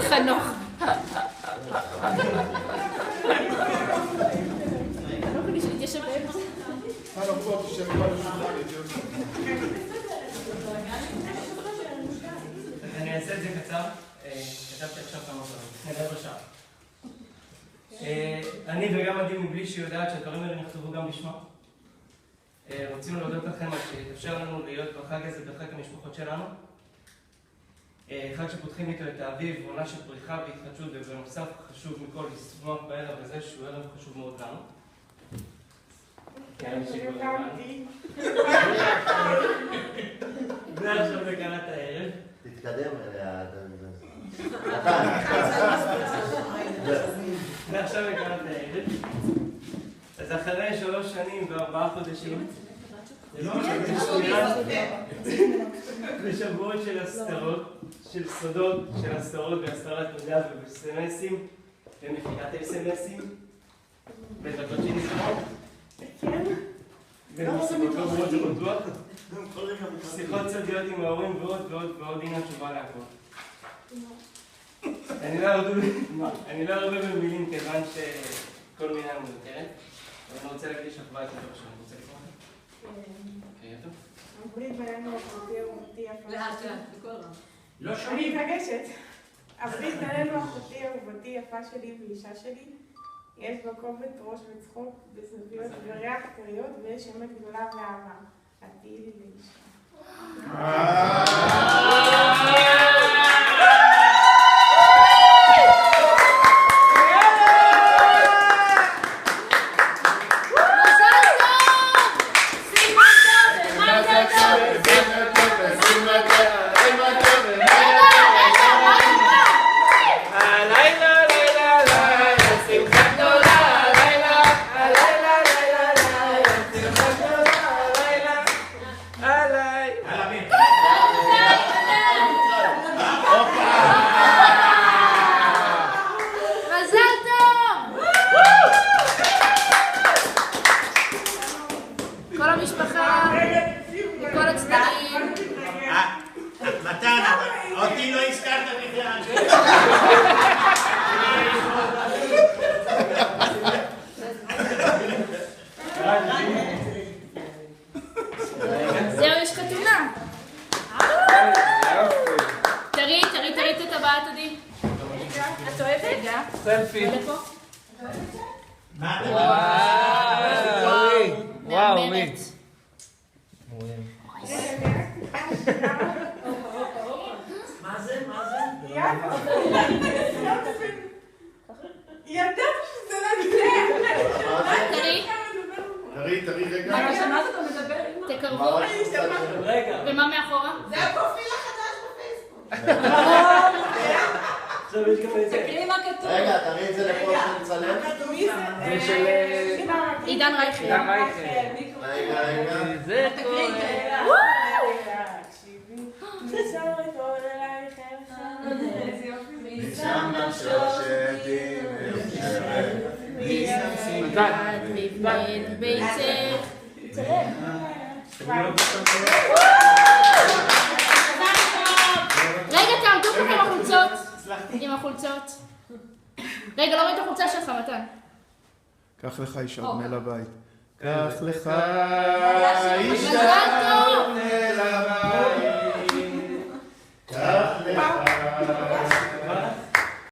חנוך. אני אעשה את זה קצר, כתבתי עכשיו כמה דברים, נדבר בשעה. אני וגם עדי מבלי שהיא יודעת שהדברים האלה נכתבו גם בשמה. רצינו להודות לכם על שהתאפשר לנו להיות בחג הזה בחג המשפחות שלנו. חג שפותחים איתו את האביב, עונה של פריחה והתחדשות, ובנוסף חשוב מכל לשמוח בערב הזה שהוא ערב חשוב מאוד לנו. זה עכשיו בקנת הערב. תתקדם אליה. זה עכשיו בקנת הערב. אז אחרי 3 שנים ו4 חודשים, בשבועות של הסתרות, של סודות, של הסתרות והסתרת מידע ובסמסים, ומחיקת סמסים, בדקות שנזכרות. ומסיבות לא ברורות ובטוח. שיחות סודיות עם ההורים ועוד ועוד ועוד, הנה תשובה להכל. אני לא הרבה במילים כיוון שכל מילה מוזכרת, אבל אני רוצה להקדיש אחווה את הדבר שאני רוצה לקרוא. הברית בינינו אחותי אהובתי יפה שלי. לא שומעים. אני מתרגשת. הברית בינינו אחותי אהובתי יפה שלי ואישה שלי. יש בה כובד ראש וצחוק וזוויות וריח קריות ויש אמת גדולה ואהבה. עתיד לי לאישה. ומה מאחורה? זה הפרופיל החדש בפייסבוק. תקראי מה כתוב. רגע, תראי את זה לפה שנצלם. זה של עידן רייכל. רגע. זה משם נפשושת מתן בבן ביתך. רגע, תעמדו פה עם החולצות. עם החולצות. רגע, לא ראית החולצה שלך, מתן. קח לך אישה בני לבית. קח לך